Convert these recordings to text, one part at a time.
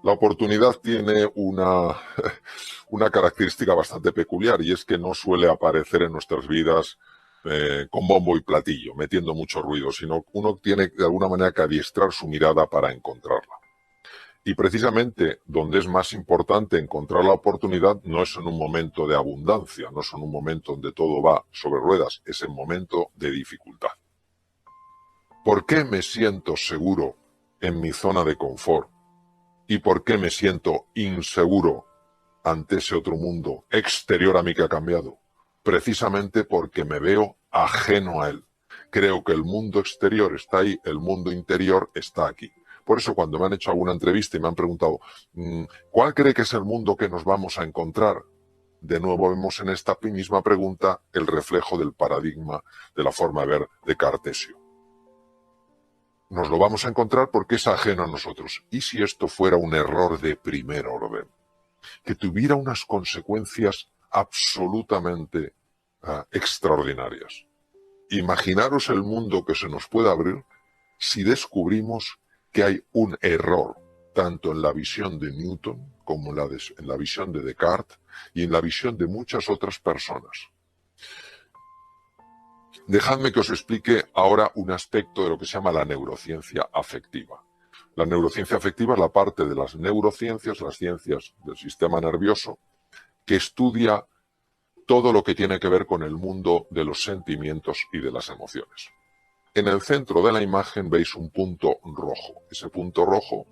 La oportunidad tiene una característica bastante peculiar y es que no suele aparecer en nuestras vidas con bombo y platillo, metiendo mucho ruido, sino uno tiene de alguna manera que adiestrar su mirada para encontrarla. Y precisamente donde es más importante encontrar la oportunidad no es en un momento de abundancia, no es en un momento donde todo va sobre ruedas, es en momento de dificultad. ¿Por qué me siento seguro en mi zona de confort? ¿Y por qué me siento inseguro ante ese otro mundo exterior a mí que ha cambiado? Precisamente porque me veo ajeno a él. Creo que el mundo exterior está ahí, el mundo interior está aquí. Por eso cuando me han hecho alguna entrevista y me han preguntado ¿cuál cree que es el mundo que nos vamos a encontrar? De nuevo vemos en esta misma pregunta el reflejo del paradigma de la forma de ver de Cartesio. Nos lo vamos a encontrar porque es ajeno a nosotros. ¿Y si esto fuera un error de primer orden? Que tuviera unas consecuencias absolutamente extraordinarias. Imaginaros el mundo que se nos puede abrir si descubrimos que hay un error, tanto en la visión de Newton como en la visión de Descartes y en la visión de muchas otras personas. Dejadme que os explique ahora un aspecto de lo que se llama la neurociencia afectiva. La neurociencia afectiva es la parte de las neurociencias, las ciencias del sistema nervioso, que estudia todo lo que tiene que ver con el mundo de los sentimientos y de las emociones. En el centro de la imagen veis un punto rojo. Ese punto rojo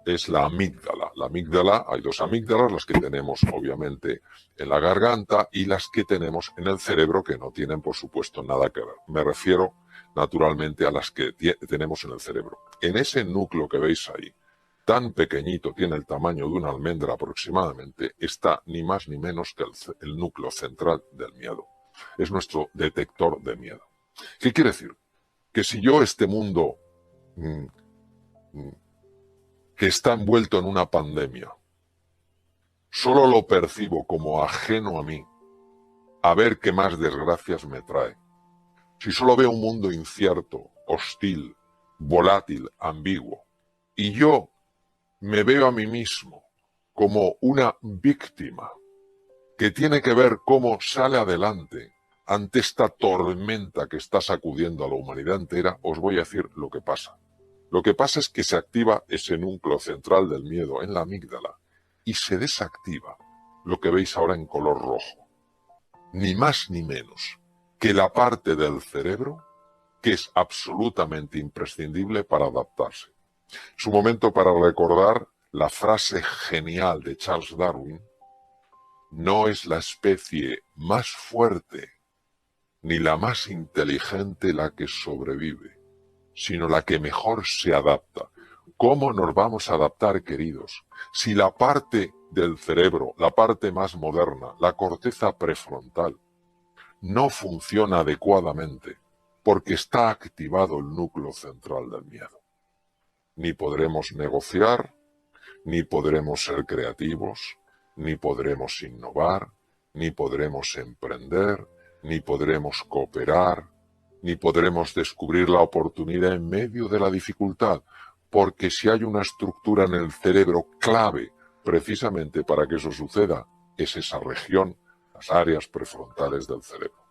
es la amígdala. La amígdala, hay dos amígdalas, las que tenemos obviamente en la garganta y las que tenemos en el cerebro, que no tienen por supuesto nada que ver. Me refiero naturalmente a las que tenemos en el cerebro. En ese núcleo que veis ahí, tan pequeñito, tiene el tamaño de una almendra aproximadamente, está ni más ni menos que el núcleo central del miedo. Es nuestro detector de miedo. ¿Qué quiere decir? Que si yo este mundo que está envuelto en una pandemia, solo lo percibo como ajeno a mí, a ver qué más desgracias me trae. Si solo veo un mundo incierto, hostil, volátil, ambiguo, y yo me veo a mí mismo como una víctima que tiene que ver cómo sale adelante ante esta tormenta que está sacudiendo a la humanidad entera, os voy a decir lo que pasa. Lo que pasa es que se activa ese núcleo central del miedo en la amígdala y se desactiva lo que veis ahora en color rojo. Ni más ni menos que la parte del cerebro que es absolutamente imprescindible para adaptarse. Es un momento para recordar la frase genial de Charles Darwin: no es la especie más fuerte ni la más inteligente la que sobrevive, sino la que mejor se adapta. ¿Cómo nos vamos a adaptar, queridos, si la parte del cerebro, la parte más moderna, la corteza prefrontal, no funciona adecuadamente porque está activado el núcleo central del miedo? Ni podremos negociar, ni podremos ser creativos, ni podremos innovar, ni podremos emprender, ni podremos cooperar, ni podremos descubrir la oportunidad en medio de la dificultad, porque si hay una estructura en el cerebro clave precisamente para que eso suceda, es esa región, las áreas prefrontales del cerebro.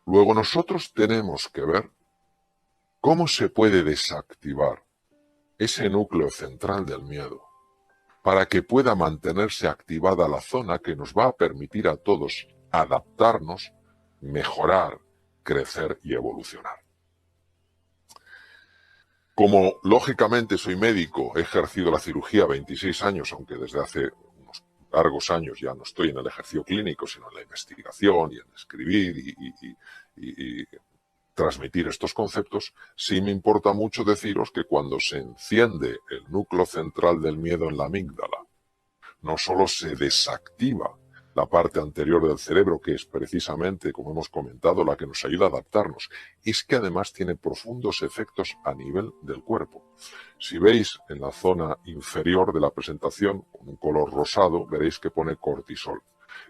Luego nosotros tenemos que ver cómo se puede desactivar ese núcleo central del miedo para que pueda mantenerse activada la zona que nos va a permitir a todos adaptarnos, mejorar, crecer y evolucionar. Como lógicamente soy médico, he ejercido la cirugía 26 años, aunque desde hace unos largos años ya no estoy en el ejercicio clínico, sino en la investigación y en escribir y transmitir estos conceptos, sí me importa mucho deciros que cuando se enciende el núcleo central del miedo en la amígdala, no solo se desactiva la parte anterior del cerebro, que es precisamente, como hemos comentado, la que nos ayuda a adaptarnos, es que además tiene profundos efectos a nivel del cuerpo. Si veis en la zona inferior de la presentación, con un color rosado, veréis que pone cortisol.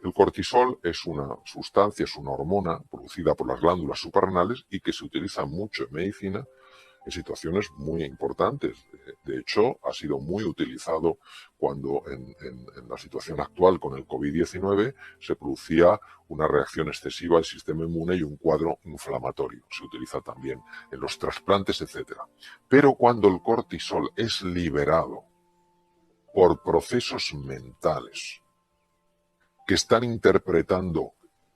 El cortisol es una sustancia, es una hormona producida por las glándulas suprarrenales y que se utiliza mucho en medicina en situaciones muy importantes. De hecho, ha sido muy utilizado cuando en la situación actual con el COVID-19 se producía una reacción excesiva del sistema inmune y un cuadro inflamatorio. Se utiliza también en los trasplantes, etc. Pero cuando el cortisol es liberado por procesos mentales que están interpretando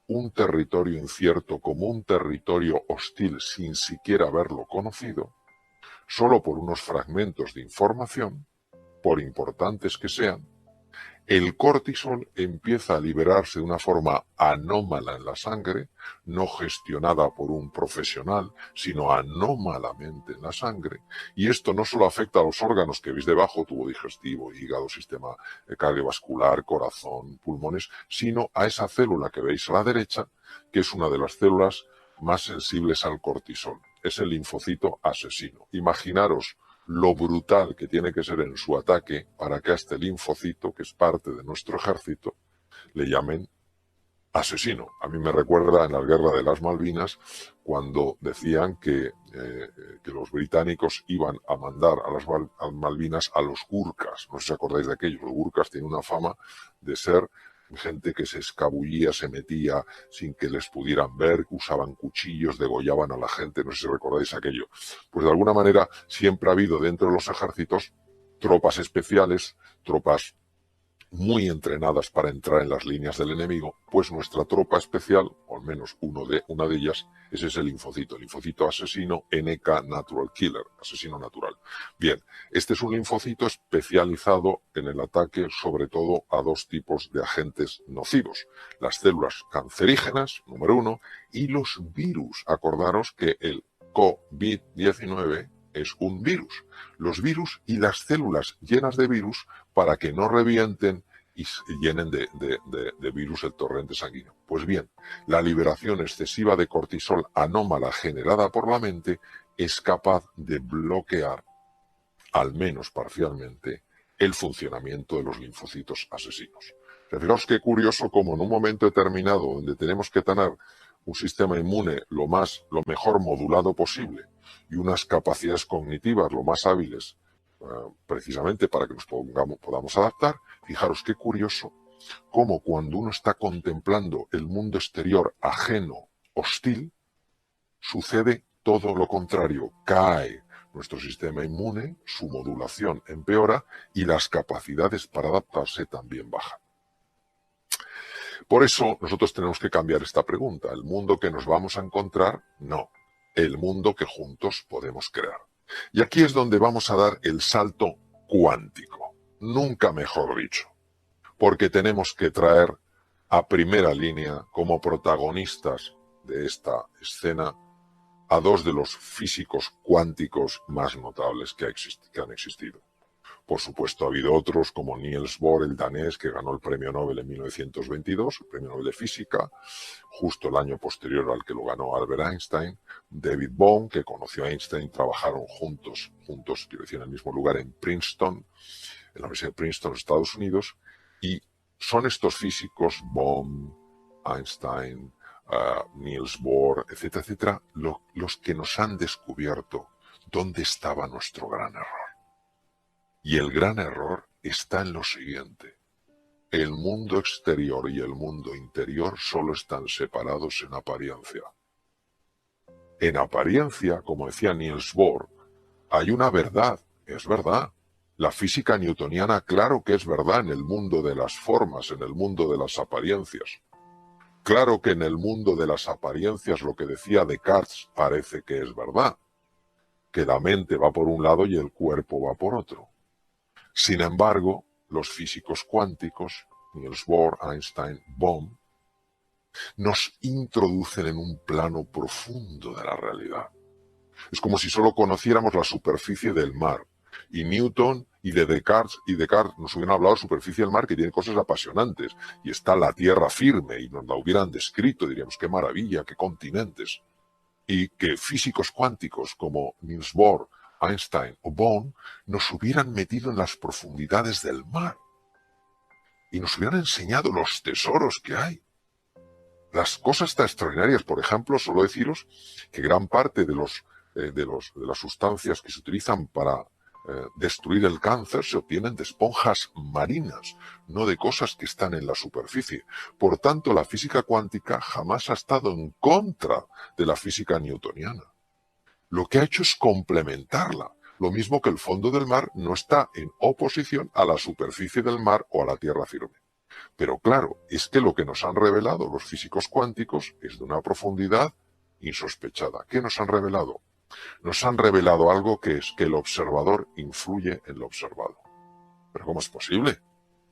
un territorio incierto como un territorio hostil sin siquiera haberlo conocido, solo por unos fragmentos de información, por importantes que sean, el cortisol empieza a liberarse de una forma anómala en la sangre, no gestionada por un profesional, sino anómalamente en la sangre. Y esto no solo afecta a los órganos que veis debajo, tubo digestivo, hígado, sistema cardiovascular, corazón, pulmones, sino a esa célula que veis a la derecha, que es una de las células más sensibles al cortisol. Es el linfocito asesino. Imaginaros lo brutal que tiene que ser en su ataque para que a este linfocito, que es parte de nuestro ejército, le llamen asesino. A mí me recuerda en la guerra de las Malvinas, cuando decían que los británicos iban a mandar a las Malvinas a los gurkas. No sé si acordáis de aquello. Los gurkas tienen una fama de ser gente que se escabullía, se metía sin que les pudieran ver, usaban cuchillos, degollaban a la gente, no sé si recordáis aquello. Pues de alguna manera siempre ha habido dentro de los ejércitos tropas especiales, tropas muy entrenadas para entrar en las líneas del enemigo, pues nuestra tropa especial, o al menos una de ellas, es ese linfocito, el linfocito asesino NK Natural Killer, asesino natural. Bien, este es un linfocito especializado en el ataque sobre todo a dos tipos de agentes nocivos, las células cancerígenas, número uno, y los virus. Acordaros que el COVID-19 es un virus. Los virus y las células llenas de virus para que no revienten y llenen de virus el torrente sanguíneo. Pues bien, la liberación excesiva de cortisol anómala generada por la mente es capaz de bloquear, al menos parcialmente, el funcionamiento de los linfocitos asesinos. Fijaos qué curioso como en un momento determinado donde tenemos que tener un sistema inmune lo mejor modulado posible y unas capacidades cognitivas lo más hábiles, precisamente para que nos podamos adaptar, fijaros qué curioso cómo cuando uno está contemplando el mundo exterior ajeno, hostil, sucede todo lo contrario, cae nuestro sistema inmune, su modulación empeora y las capacidades para adaptarse también bajan. Por eso nosotros tenemos que cambiar esta pregunta. ¿El mundo que nos vamos a encontrar? No. El mundo que juntos podemos crear. Y aquí es donde vamos a dar el salto cuántico. Nunca mejor dicho. Porque tenemos que traer a primera línea como protagonistas de esta escena a dos de los físicos cuánticos más notables que han existido. Por supuesto, ha habido otros como Niels Bohr, el danés, que ganó el premio Nobel en 1922, el premio Nobel de Física, justo el año posterior al que lo ganó Albert Einstein, David Bohm, que conoció a Einstein, trabajaron juntos, quiero decir, en el mismo lugar en Princeton, en la Universidad de Princeton, Estados Unidos, y son estos físicos, Bohm, Einstein, Niels Bohr, etcétera, etcétera, los que nos han descubierto dónde estaba nuestro gran error. Y el gran error está en lo siguiente. El mundo exterior y el mundo interior solo están separados en apariencia. En apariencia, como decía Niels Bohr, hay una verdad, es verdad. La física newtoniana, claro que es verdad en el mundo de las formas, en el mundo de las apariencias. Claro que en el mundo de las apariencias lo que decía Descartes parece que es verdad, que la mente va por un lado y el cuerpo va por otro. Sin embargo, los físicos cuánticos, Niels Bohr, Einstein, Bohm, nos introducen en un plano profundo de la realidad. Es como si solo conociéramos la superficie del mar. Y Newton y Descartes nos hubieran hablado de superficie del mar, que tiene cosas apasionantes. Y está la tierra firme y nos la hubieran descrito, diríamos, qué maravilla, qué continentes. Y que físicos cuánticos como Niels Bohr, Einstein o Bohm nos hubieran metido en las profundidades del mar y nos hubieran enseñado los tesoros que hay. Las cosas tan extraordinarias, por ejemplo, solo deciros que gran parte de los de las sustancias que se utilizan para destruir el cáncer se obtienen de esponjas marinas, no de cosas que están en la superficie. Por tanto, la física cuántica jamás ha estado en contra de la física newtoniana. Lo que ha hecho es complementarla, lo mismo que el fondo del mar no está en oposición a la superficie del mar o a la tierra firme. Pero claro, es que lo que nos han revelado los físicos cuánticos es de una profundidad insospechada. ¿Qué nos han revelado? Nos han revelado algo que es que el observador influye en lo observado. ¿Pero cómo es posible?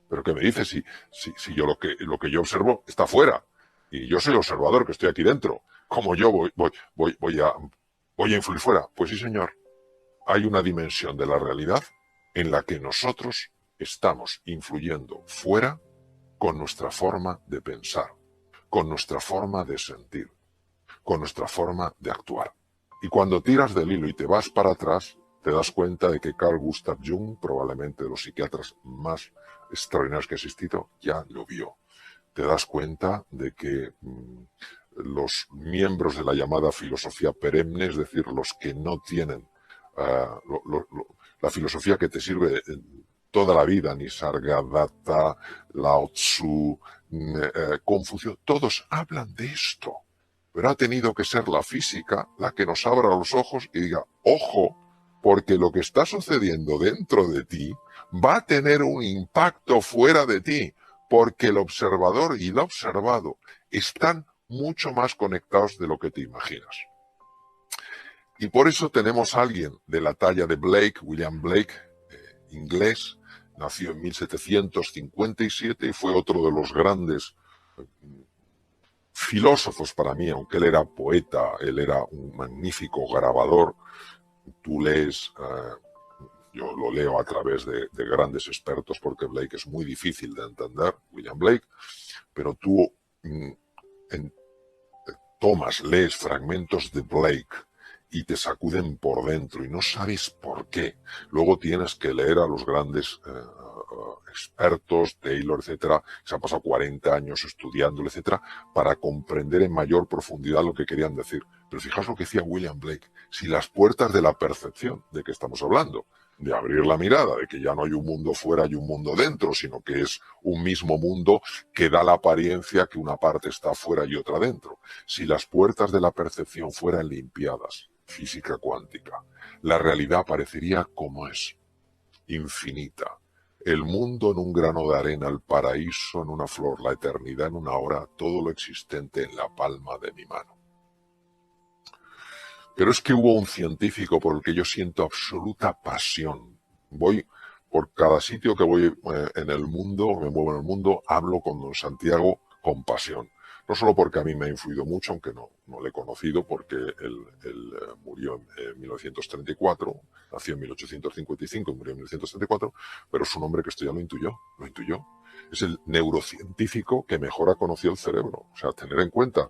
¿Pero qué me dices si yo lo que yo observo está fuera? Y yo soy el observador que estoy aquí dentro. ¿Cómo yo voy a influir fuera? Pues sí, señor. Hay una dimensión de la realidad en la que nosotros estamos influyendo fuera con nuestra forma de pensar, con nuestra forma de sentir, con nuestra forma de actuar. Y cuando tiras del hilo y te vas para atrás, te das cuenta de que Carl Gustav Jung, probablemente de los psiquiatras más extraordinarios que ha existido, ya lo vio. Te das cuenta de que los miembros de la llamada filosofía perenne, es decir, los que no tienen la filosofía que te sirve toda la vida, Nisargadatta, Lao Tzu, Confucio, todos hablan de esto. Pero ha tenido que ser la física la que nos abra los ojos y diga, ojo, porque lo que está sucediendo dentro de ti va a tener un impacto fuera de ti, porque el observador y el observado están mucho más conectados de lo que te imaginas. Y por eso tenemos a alguien de la talla de Blake, William Blake, inglés, nació en 1757 y fue otro de los grandes filósofos para mí, aunque él era poeta, él era un magnífico grabador. Tú lees, yo lo leo a través de grandes expertos porque Blake es muy difícil de entender, William Blake, pero tú lees fragmentos de Blake y te sacuden por dentro y no sabes por qué. Luego tienes que leer a los grandes expertos, Taylor, etcétera, que se han pasado 40 años estudiándolo, etcétera, para comprender en mayor profundidad lo que querían decir. Pero fijaos lo que decía William Blake, si las puertas de la percepción, ¿de qué estamos hablando? De abrir la mirada, de que ya no hay un mundo fuera y un mundo dentro, sino que es un mismo mundo que da la apariencia que una parte está fuera y otra dentro. Si las puertas de la percepción fueran limpiadas, física cuántica, la realidad parecería como es, infinita. El mundo en un grano de arena, el paraíso en una flor, la eternidad en una hora, todo lo existente en la palma de mi mano. Pero es que hubo un científico por el que yo siento absoluta pasión. Voy por cada sitio que voy en el mundo, me muevo en el mundo, hablo con don Santiago con pasión. No solo porque a mí me ha influido mucho, aunque no le he conocido, porque él murió en 1934, nació en 1855 y murió en 1934, pero es un hombre que esto ya lo intuyó. Es el neurocientífico que mejor ha conocido el cerebro. O sea, tener en cuenta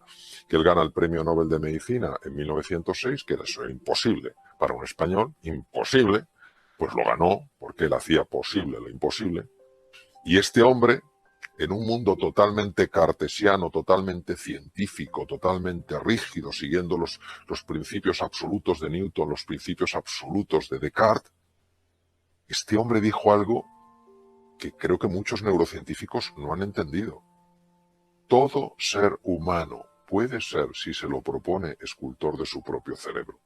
que él gana el Premio Nobel de Medicina en 1906, que eso era imposible para un español, imposible, pues lo ganó porque él hacía posible lo imposible. Y este hombre, en un mundo totalmente cartesiano, totalmente científico, totalmente rígido, siguiendo los principios absolutos de Newton, los principios absolutos de Descartes, este hombre dijo algo que creo que muchos neurocientíficos no han entendido. Todo ser humano puede ser, si se lo propone, escultor de su propio cerebro.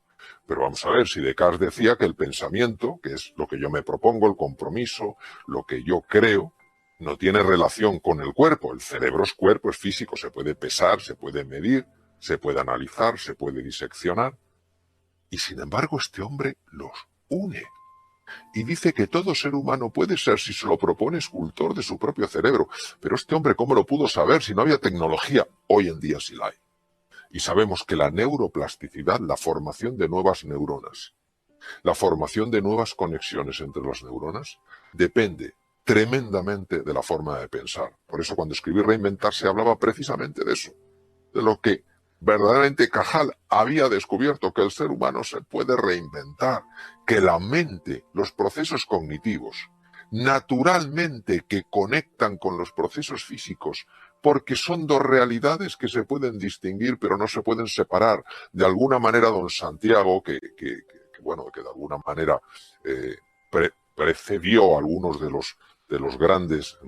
Pero vamos a ver, si Descartes decía que el pensamiento, que es lo que yo me propongo, el compromiso, lo que yo creo, no tiene relación con el cuerpo. El cerebro es cuerpo, es físico, se puede pesar, se puede medir, se puede analizar, se puede diseccionar. Y sin embargo, este hombre los une. Y dice que todo ser humano puede ser, si se lo propone, escultor de su propio cerebro. Pero este hombre, ¿cómo lo pudo saber si no había tecnología? Hoy en día sí la hay. Y sabemos que la neuroplasticidad, la formación de nuevas neuronas, la formación de nuevas conexiones entre las neuronas, depende tremendamente de la forma de pensar. Por eso cuando escribí Reinventar se hablaba precisamente de eso, de lo que verdaderamente Cajal había descubierto, que el ser humano se puede reinventar, que la mente, los procesos cognitivos, naturalmente que conectan con los procesos físicos, porque son dos realidades que se pueden distinguir, pero no se pueden separar. De alguna manera, don Santiago, que de alguna manera precedió a algunos de los grandes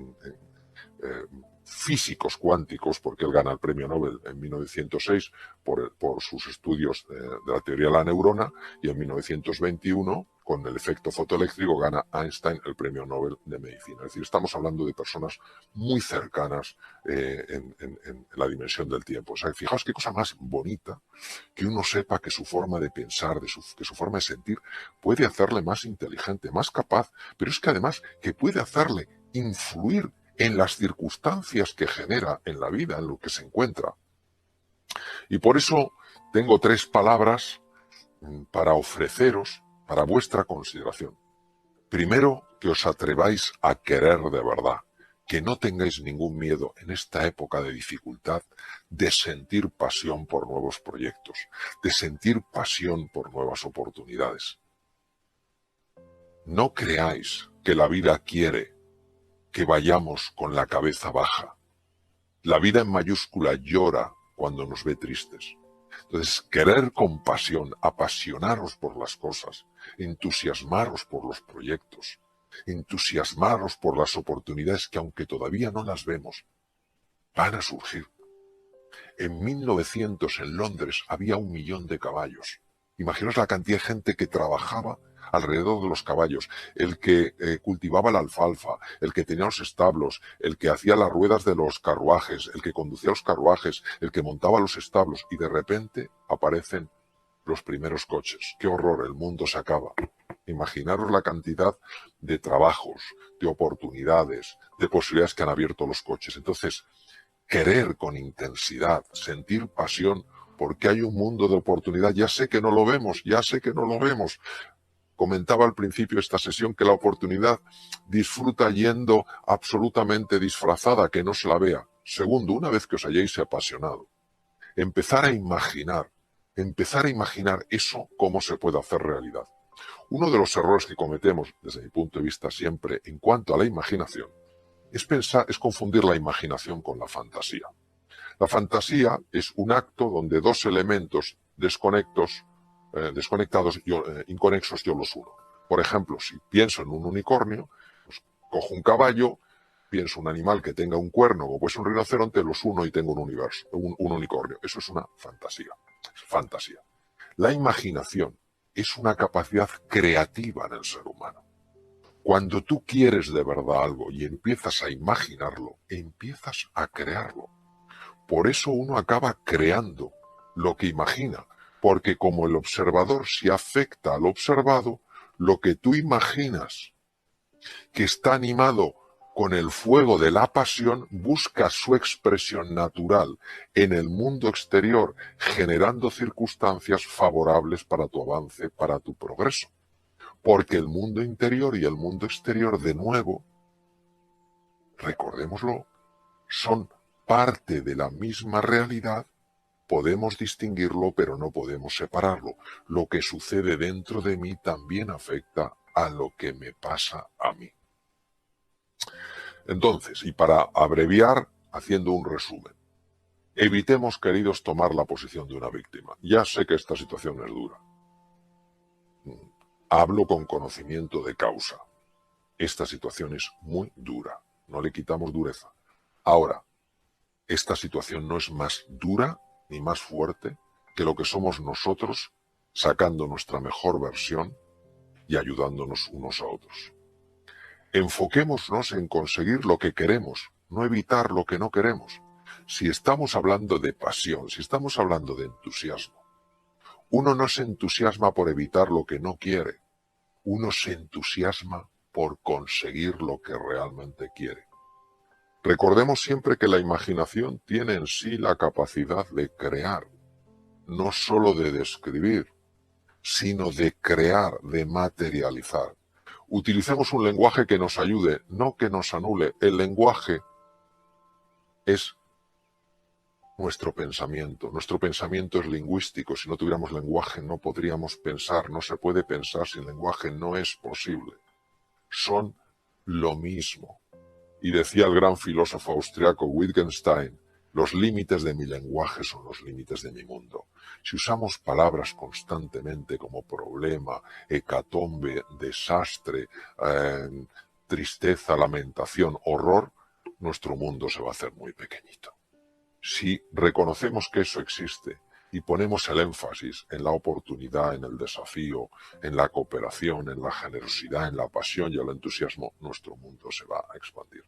físicos cuánticos, porque él gana el premio Nobel en 1906 por sus estudios de la teoría de la neurona, y en 1921, con el efecto fotoeléctrico, gana Einstein el premio Nobel de medicina. Es decir, estamos hablando de personas muy cercanas en la dimensión del tiempo. O sea, fijaos qué cosa más bonita que uno sepa que su forma de pensar, que su forma de sentir puede hacerle más inteligente, más capaz, pero es que además que puede hacerle influir en las circunstancias que genera en la vida, en lo que se encuentra. Y por eso tengo 3 palabras para ofreceros, para vuestra consideración. Primero, que os atreváis a querer de verdad, que no tengáis ningún miedo en esta época de dificultad de sentir pasión por nuevos proyectos, de sentir pasión por nuevas oportunidades. No creáis que la vida quiere que vayamos con la cabeza baja. La vida en mayúscula llora cuando nos ve tristes. Entonces, querer con pasión, apasionaros por las cosas, entusiasmaros por los proyectos, entusiasmaros por las oportunidades que, aunque todavía no las vemos, van a surgir. En 1900 en Londres había 1 millón de caballos. Imaginaos la cantidad de gente que trabajaba alrededor de los caballos, el que cultivaba la alfalfa, el que tenía los establos, el que hacía las ruedas de los carruajes, el que conducía los carruajes, el que montaba los establos, y de repente aparecen los primeros coches. ¡Qué horror! El mundo se acaba. Imaginaros la cantidad de trabajos, de oportunidades, de posibilidades que han abierto los coches. Entonces, querer con intensidad, sentir pasión, porque hay un mundo de oportunidad. Ya sé que no lo vemos, ya sé que no lo vemos. Comentaba al principio de esta sesión que la oportunidad disfruta yendo absolutamente disfrazada, que no se la vea. Segundo, una vez que os hayáis apasionado, empezar a imaginar eso cómo se puede hacer realidad. Uno de los errores que cometemos, desde mi punto de vista siempre, en cuanto a la imaginación, es confundir la imaginación con la fantasía. La fantasía es un acto donde 2 elementos desconectados, inconexos, yo los uno. Por ejemplo, si pienso en un unicornio, pues cojo un caballo, pienso un animal que tenga un cuerno, como pues un rinoceronte, los uno y tengo un unicornio. Eso es una fantasía. Es fantasía. La imaginación es una capacidad creativa en el ser humano. Cuando tú quieres de verdad algo y empiezas a imaginarlo, empiezas a crearlo. Por eso uno acaba creando lo que imagina, porque como el observador se afecta al observado, lo que tú imaginas que está animado con el fuego de la pasión busca su expresión natural en el mundo exterior, generando circunstancias favorables para tu avance, para tu progreso. Porque el mundo interior y el mundo exterior, de nuevo, recordémoslo, son parte de la misma realidad. Podemos distinguirlo, pero no podemos separarlo. Lo que sucede dentro de mí también afecta a lo que me pasa a mí. Entonces, y para abreviar, haciendo un resumen, evitemos, queridos, tomar la posición de una víctima. Ya sé que esta situación es dura. Hablo con conocimiento de causa. Esta situación es muy dura. No le quitamos dureza. Ahora, esta situación no es más dura ni más fuerte que lo que somos nosotros, sacando nuestra mejor versión y ayudándonos unos a otros. Enfoquémonos en conseguir lo que queremos, no evitar lo que no queremos. Si estamos hablando de pasión, si estamos hablando de entusiasmo, uno no se entusiasma por evitar lo que no quiere, uno se entusiasma por conseguir lo que realmente quiere. Recordemos siempre que la imaginación tiene en sí la capacidad de crear, no solo de describir, sino de crear, de materializar. Utilicemos un lenguaje que nos ayude, no que nos anule. El lenguaje es nuestro pensamiento. Nuestro pensamiento es lingüístico. Si no tuviéramos lenguaje no podríamos pensar. No se puede pensar sin lenguaje. No es posible. Son lo mismo. Y decía el gran filósofo austriaco Wittgenstein, los límites de mi lenguaje son los límites de mi mundo. Si usamos palabras constantemente como problema, hecatombe, desastre, tristeza, lamentación, horror, nuestro mundo se va a hacer muy pequeñito. Si reconocemos que eso existe y ponemos el énfasis en la oportunidad, en el desafío, en la cooperación, en la generosidad, en la pasión y el entusiasmo, nuestro mundo se va a expandir.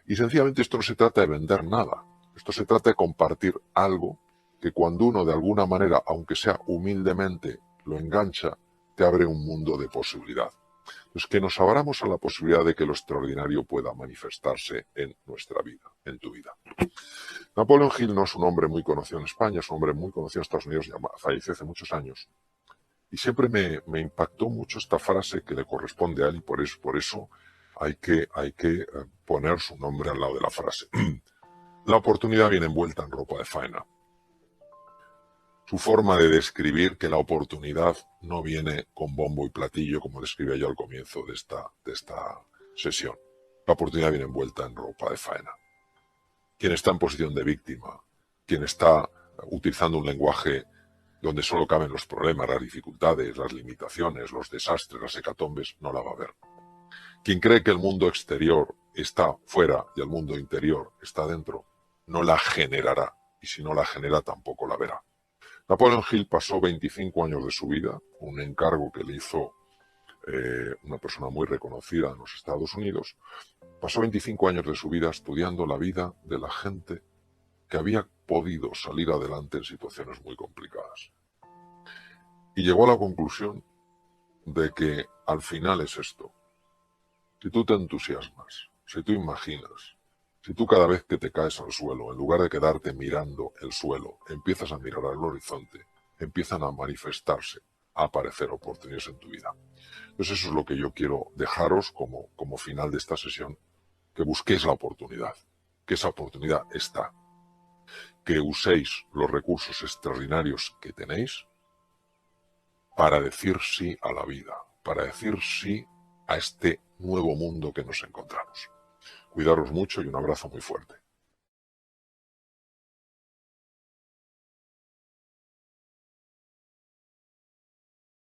Y sencillamente esto no se trata de vender nada, esto se trata de compartir algo que cuando uno de alguna manera, aunque sea humildemente, lo engancha, te abre un mundo de posibilidad. Entonces, que nos abramos a la posibilidad de que lo extraordinario pueda manifestarse en nuestra vida, en tu vida. Napoleon Hill no es un hombre muy conocido en España, es un hombre muy conocido en Estados Unidos, ya falleció hace muchos años. Y siempre me impactó mucho esta frase que le corresponde a él y por eso hay que poner su nombre al lado de la frase. La oportunidad viene envuelta en ropa de faena. Su forma de describir que la oportunidad no viene con bombo y platillo, como describía yo al comienzo de esta sesión. La oportunidad viene envuelta en ropa de faena. Quien está en posición de víctima, quien está utilizando un lenguaje donde solo caben los problemas, las dificultades, las limitaciones, los desastres, las hecatombes, no la va a ver. Quien cree que el mundo exterior está fuera y el mundo interior está dentro, no la generará, y si no la genera tampoco la verá. Napoleon Hill pasó 25 años de su vida, un encargo que le hizo una persona muy reconocida en los Estados Unidos, pasó 25 años de su vida estudiando la vida de la gente que había podido salir adelante en situaciones muy complicadas. Y llegó a la conclusión de que al final es esto. Si tú te entusiasmas, si tú imaginas, si tú cada vez que te caes al suelo, en lugar de quedarte mirando el suelo, empiezas a mirar al horizonte, empiezan a manifestarse, a aparecer oportunidades en tu vida. Entonces eso es lo que yo quiero dejaros como final de esta sesión, que busquéis la oportunidad, que esa oportunidad está, que uséis los recursos extraordinarios que tenéis para decir sí a la vida, para decir sí a este nuevo mundo que nos encontramos. Cuidaros mucho y un abrazo muy fuerte.